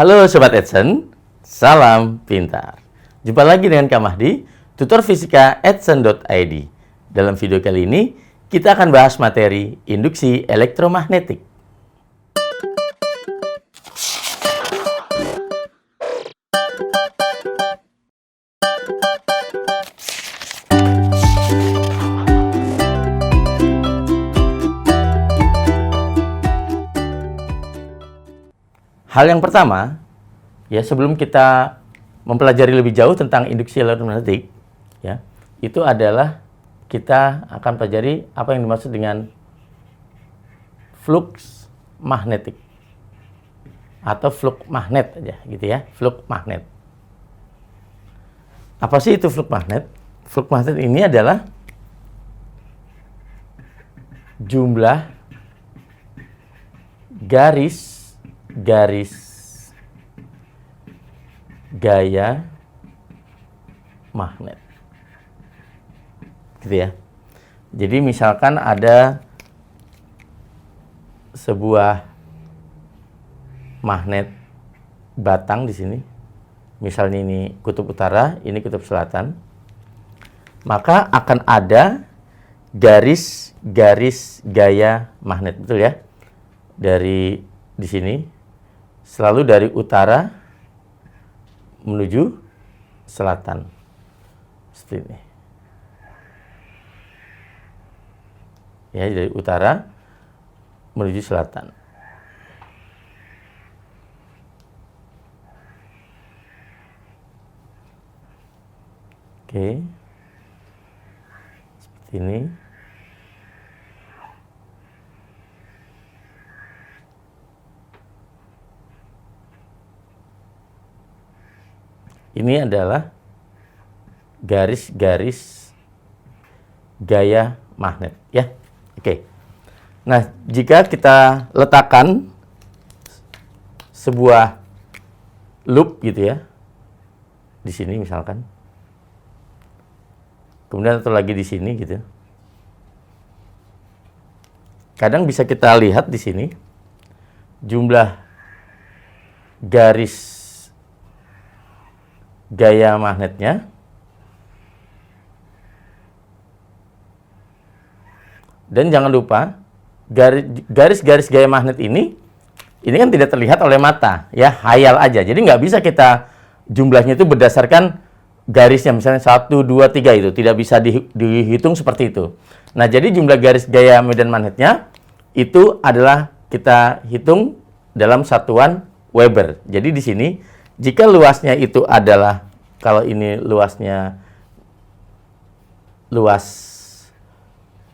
Halo Sobat Edson, salam pintar. Jumpa lagi dengan Kak Mahdi, tutor fisika edson.id. Dalam video kali ini, kita akan bahas materi induksi elektromagnetik. Hal yang pertama, ya sebelum kita mempelajari lebih jauh tentang induksi elektromagnetik, ya, itu adalah kita akan pelajari apa yang dimaksud dengan flux magnetik atau flux magnet aja, gitu ya, flux magnet. Apa sih itu flux magnet? Flux magnet ini adalah jumlah garis gaya magnet, gitu ya. Jadi misalkan ada sebuah magnet batang di sini, misalnya ini kutub utara, ini kutub selatan, maka akan ada garis gaya magnet, betul ya? Dari di sini selalu dari utara menuju selatan, seperti ini. Ya, dari utara menuju selatan. Oke. Seperti ini. Ini adalah garis-garis gaya magnet, ya. Oke. Nah, jika kita letakkan sebuah loop gitu ya, di sini misalkan, kemudian atau lagi di sini gitu, kadang bisa kita lihat di sini jumlah garis gaya magnetnya dan jangan lupa garis-garis gaya magnet ini kan tidak terlihat oleh mata, ya, hayal aja. Jadi nggak bisa kita jumlahnya itu berdasarkan garisnya, misalnya 1, 2, 3 itu tidak bisa dihitung seperti itu. Nah, jadi jumlah garis gaya medan magnetnya itu adalah kita hitung dalam satuan Weber. Jadi di sini jika luasnya itu adalah, kalau ini luasnya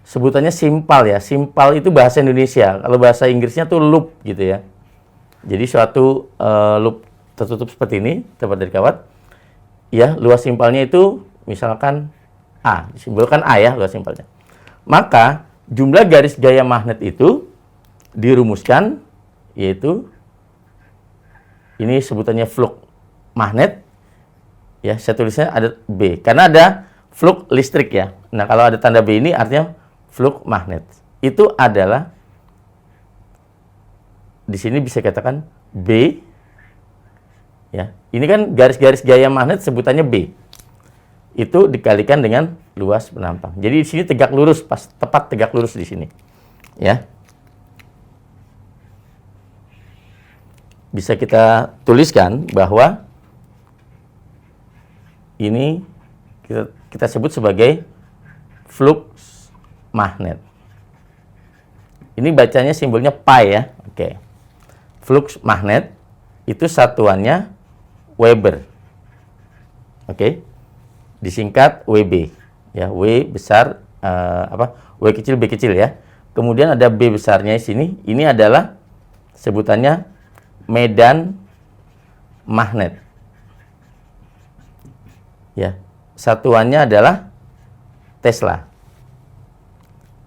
sebutannya simpal ya. Simpal itu bahasa Indonesia. Kalau bahasa Inggrisnya tuh loop gitu ya. Jadi suatu loop tertutup seperti ini, terbuat dari kawat. Ya, luas simpalnya itu misalkan A, disimbolkan A ya luas simpalnya. Maka jumlah garis gaya magnet itu dirumuskan, yaitu ini sebutannya flux magnet, ya, saya tulisnya ada B karena ada flux listrik ya. Nah, kalau ada tanda B ini artinya flux magnet. Itu adalah di sini bisa katakan B, ya. Ini kan garis-garis gaya magnet sebutannya B. Itu dikalikan dengan luas penampang. Jadi di sini tegak lurus, tepat tegak lurus di sini, ya. Bisa kita tuliskan bahwa ini kita sebut sebagai flux magnet. Ini bacanya simbolnya pi ya. Oke. Flux magnet itu satuannya Weber. Oke. Disingkat WB. Ya, W besar W kecil B kecil ya. Kemudian ada B besarnya di sini. Ini adalah sebutannya medan magnet. Ya, satuannya adalah Tesla.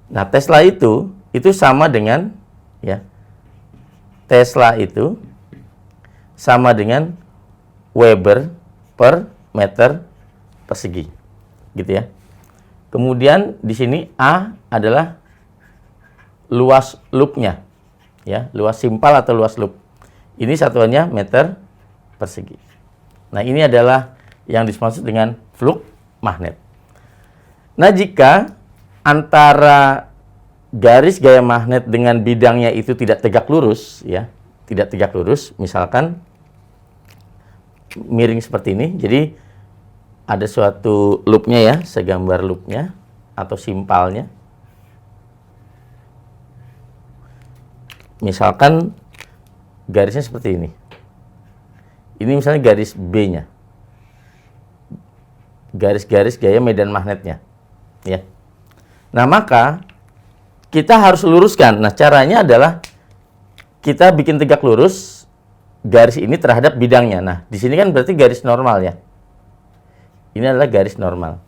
Nah, Tesla itu sama dengan, ya, Tesla itu sama dengan Weber per meter persegi, gitu ya. Kemudian di sini A adalah luas loopnya, ya, luas simpal atau luas loop. Ini satuannya meter persegi. Nah, ini adalah yang dimaksud dengan fluk magnet. Nah, jika antara garis gaya magnet dengan bidangnya itu tidak tegak lurus, ya, tidak tegak lurus, misalkan miring seperti ini, jadi ada suatu loopnya ya, saya gambar loopnya atau simpalnya. Misalkan garisnya seperti ini. Ini misalnya garis B-nya. Garis-garis gaya medan magnetnya. Ya. Nah, maka kita harus luruskan. Nah, caranya adalah kita bikin tegak lurus garis ini terhadap bidangnya. Nah, di sini kan berarti garis normal ya. Ini adalah garis normal.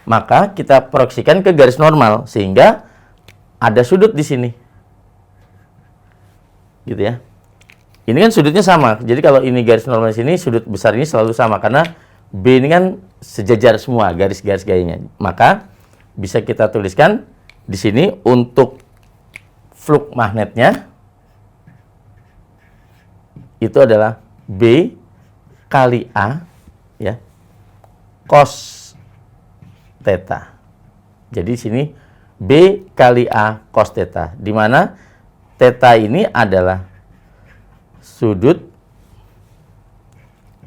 Maka kita proyeksikan ke garis normal sehingga ada sudut di sini. Gitu ya. Ini kan sudutnya sama. Jadi kalau ini garis normal di sini, sudut besar ini selalu sama karena B ini kan sejajar semua garis-garis gayanya. Maka bisa kita tuliskan di sini untuk fluk magnetnya itu adalah B kali A ya cos theta. Jadi di sini B kali A cos theta, di mana theta ini adalah sudut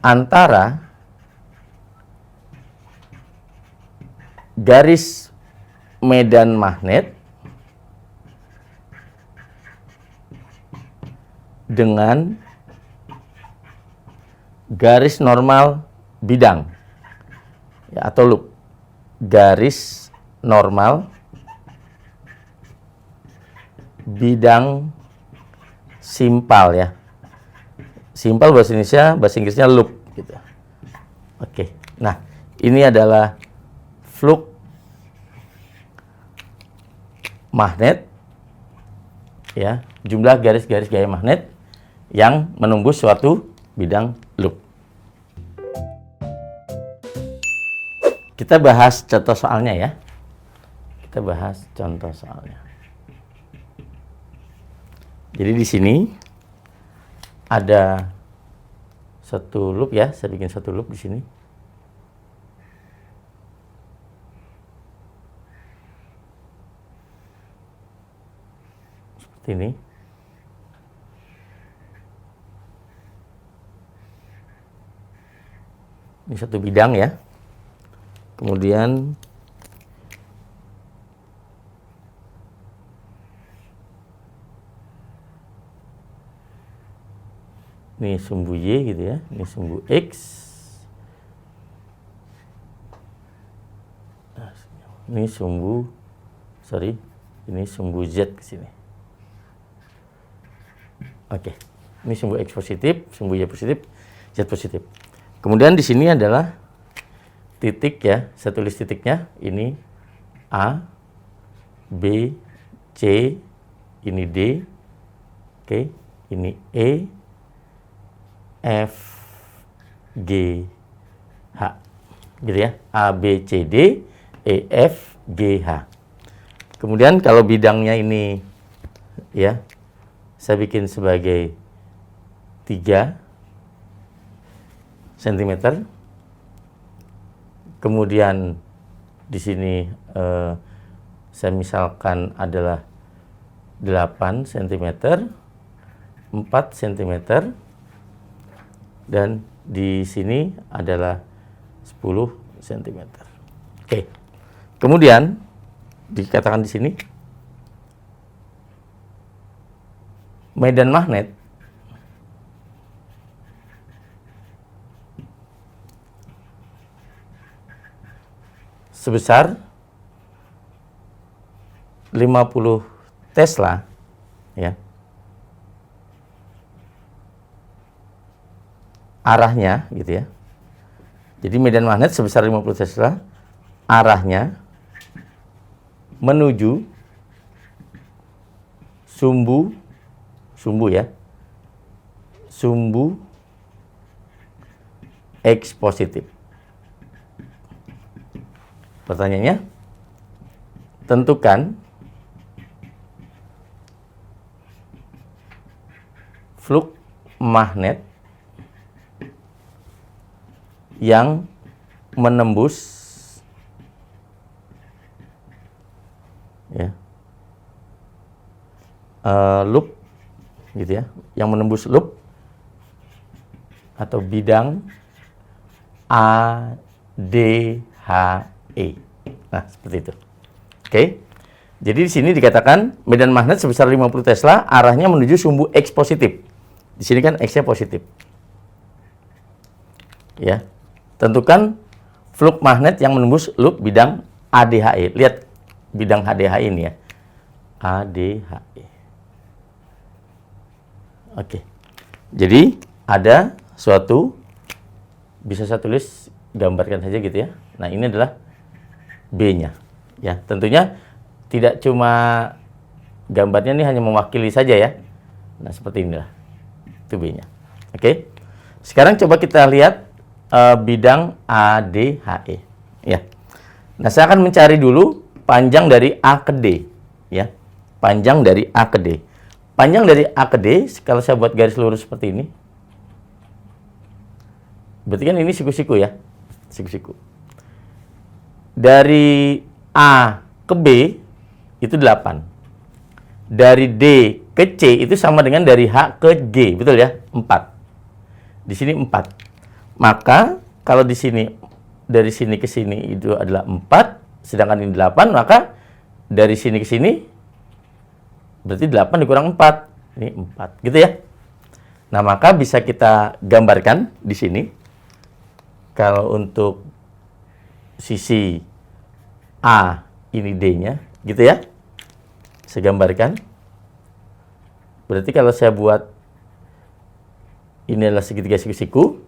antara garis medan magnet dengan garis normal bidang ya, atau loop. Garis normal bidang simpal ya. Simpal bahasa Indonesia, bahasa Inggrisnya loop gitu. Oke. Nah, ini adalah fluk magnet ya, jumlah garis-garis gaya magnet yang menembus suatu bidang loop. Kita bahas contoh soalnya ya. Kita bahas contoh soalnya. Jadi di sini ada satu loop ya, saya bikin satu loop di sini. Seperti ini. Ini satu bidang ya. Kemudian ini sumbu Y gitu ya, ini sumbu X, ini sumbu, ini sumbu Z ke sini. Oke, ini sumbu X positif, sumbu Y positif, Z positif. Kemudian di sini adalah titik ya, saya tulis titiknya, ini A, B, C, ini D, oke, ini E, F, G, H, gitu ya, A, B, C, D, E, F, G, H. Kemudian kalau bidangnya ini, ya, saya bikin sebagai 3 cm. Kemudian di sini saya misalkan adalah 8 cm, 4 cm, dan di sini adalah 10 cm. Oke. Kemudian dikatakan di sini medan magnet sebesar 50 Tesla ya. Arahnya gitu ya. Jadi medan magnet sebesar 50 Tesla, arahnya menuju sumbu ya. Sumbu X positif. Pertanyaannya, tentukan fluk magnet yang menembus ya loop gitu ya, yang menembus loop atau bidang ADHE. Nah, seperti itu. Oke. Jadi di sini dikatakan medan magnet sebesar 50 Tesla arahnya menuju sumbu X positif. Di sini kan X-nya positif. Ya. Tentukan flux magnet yang menembus loop bidang ADHE. Lihat bidang ADHE ini ya. ADHE. Oke. Jadi ada suatu, bisa saya tulis, gambarkan saja gitu ya. Nah, ini adalah B-nya. Ya, tentunya tidak cuma gambarnya ini hanya mewakili saja ya. Nah, seperti inilah. Itu B-nya. Oke. Sekarang coba kita lihat bidang ADHE. Ya. Nah, saya akan mencari dulu panjang dari A ke D. Ya. Panjang dari A ke D. Panjang dari A ke D, kalau saya buat garis lurus seperti ini, berarti kan ini siku-siku ya. Siku-siku. Dari A ke B, itu 8. Dari D ke C, itu sama dengan dari H ke G. Betul ya? 4. Di sini 4. Maka, kalau di sini, dari sini ke sini itu adalah 4, sedangkan ini 8, maka dari sini ke sini, berarti 8 dikurang 4. Ini 4. Gitu ya? Nah, maka bisa kita gambarkan di sini. Kalau untuk sisi A, ini D-nya. Gitu ya? Saya gambarkan. Berarti kalau saya buat ini adalah segitiga siku-siku,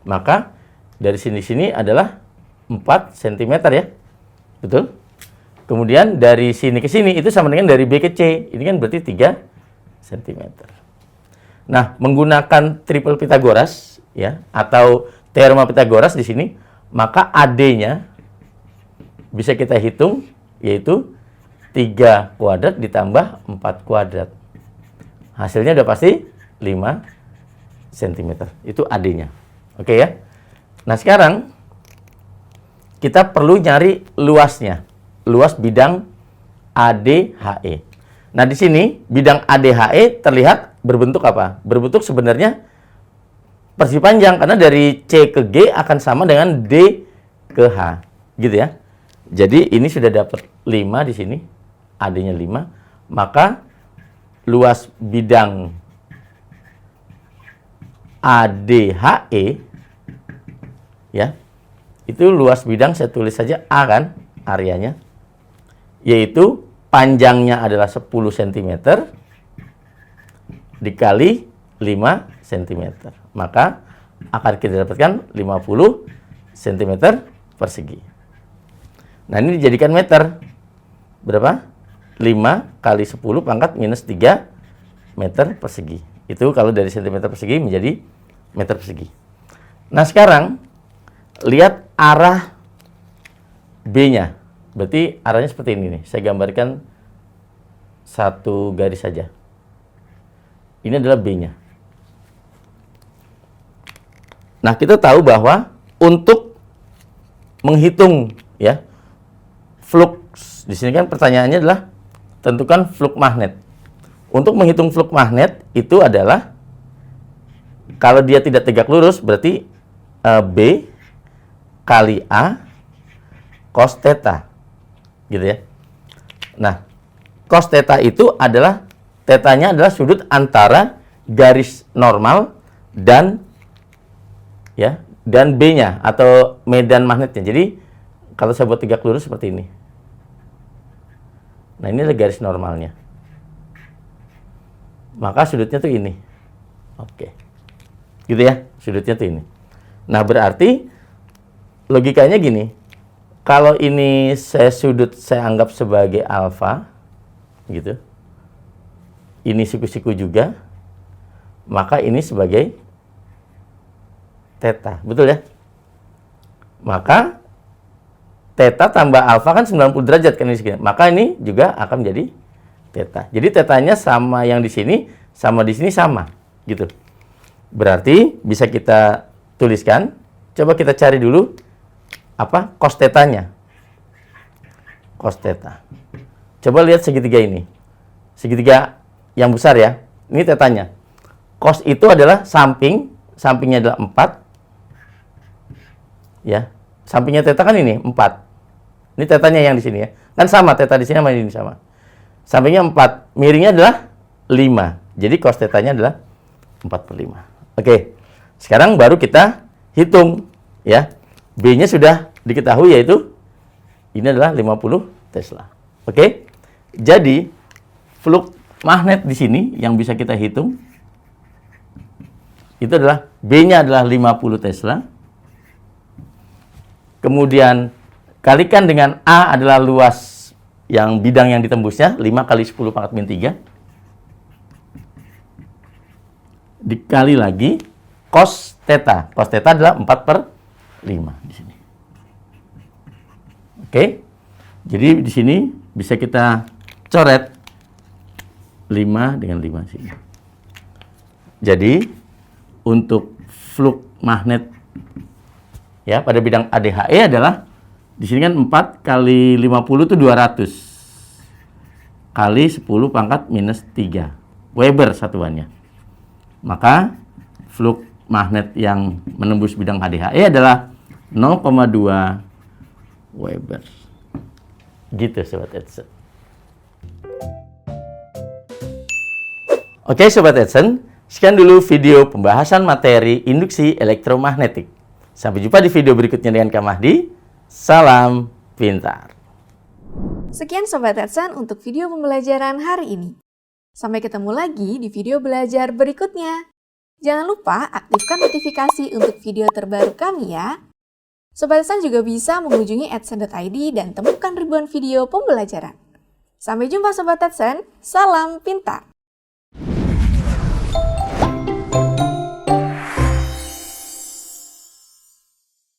maka dari sini adalah 4 cm ya. Betul? Kemudian dari sini ke sini itu sama dengan dari B ke C. Ini kan berarti 3 cm. Nah, menggunakan triple Pythagoras ya, atau teorema Pythagoras di sini, maka AD-nya bisa kita hitung, yaitu 3 kuadrat ditambah 4 kuadrat. Hasilnya udah pasti 5 cm. Itu AD-nya. Oke ya. Nah, sekarang kita perlu nyari luasnya. Luas bidang ADHE. Nah, di sini bidang ADHE terlihat berbentuk apa? Berbentuk sebenarnya persegi panjang, karena dari C ke G akan sama dengan D ke H. Gitu ya. Jadi ini sudah dapat 5 di sini. AD-nya 5. Maka luas bidang ADHE ya. Itu luas bidang, saya tulis saja A kan, areanya. Yaitu panjangnya adalah 10 cm dikali 5 cm. Maka akan kita dapatkan 50 cm persegi. Nah, ini dijadikan meter. Berapa? 5 kali 10 pangkat minus 3 meter persegi. Itu kalau dari cm persegi menjadi meter persegi. Nah, sekarang lihat arah B-nya. Berarti arahnya seperti ini nih. Saya gambarkan satu garis saja. Ini adalah B-nya. Nah, kita tahu bahwa untuk menghitung ya flux, di sini kan pertanyaannya adalah tentukan flux magnet. Untuk menghitung flux magnet itu adalah kalau dia tidak tegak lurus berarti B kali A cos theta. Gitu ya. Nah, cos theta itu adalah, tetanya adalah sudut antara garis normal dan ya, dan B-nya atau medan magnetnya. Jadi kalau saya buat tegak lurus seperti ini. Nah, ini adalah garis normalnya. Maka sudutnya tuh ini. Oke. Gitu ya, sudutnya tuh ini. Nah, berarti logikanya gini. Kalau ini sudut saya anggap sebagai alfa, gitu. Ini siku-siku juga, maka ini sebagai theta, betul ya? Maka theta tambah alfa kan 90 derajat kan ini segini. Maka ini juga akan menjadi theta. Jadi tetanya sama yang di sini, sama di sini sama, gitu. Berarti bisa kita tuliskan Coba kita cari dulu apa cos tetanya. Cos teta. Coba lihat segitiga ini. Segitiga yang besar ya. Ini tetanya. Cos itu adalah sampingnya adalah 4. Ya. Sampingnya teta kan ini 4. Ini tetanya yang di sini ya. Kan sama teta di sini sama ini sama. Sampingnya 4, miringnya adalah 5. Jadi cos tetanya adalah 4/5. Oke. Sekarang baru kita hitung ya. B-nya sudah diketahui yaitu ini adalah 50 Tesla. Oke. Jadi flux magnet di sini yang bisa kita hitung itu adalah B-nya adalah 50 Tesla. Kemudian kalikan dengan A adalah luas yang bidang yang ditembusnya 5 kali 10 pangkat min 3. Dikali lagi cos theta. Cos theta adalah 4/5 di sini. Oke. Jadi di sini bisa kita coret 5 dengan 5 sini. Jadi untuk flux magnet ya pada bidang ADHE adalah di sini kan 4 kali 50 itu 200 kali 10 pangkat minus 3 Weber satuannya. Maka flux magnet yang menembus bidang ADHE adalah 0,2 Weber. Gitu Sobat Edson. Oke Sobat Edson, sekian dulu video pembahasan materi induksi elektromagnetik. Sampai jumpa di video berikutnya dengan Kak Mahdi. Salam pintar. Sekian Sobat Edson untuk video pembelajaran hari ini. Sampai ketemu lagi di video belajar berikutnya. Jangan lupa aktifkan notifikasi untuk video terbaru kami ya. Sobat Edson juga bisa mengunjungi edson.id dan temukan ribuan video pembelajaran. Sampai jumpa Sobat Edson, salam pintar!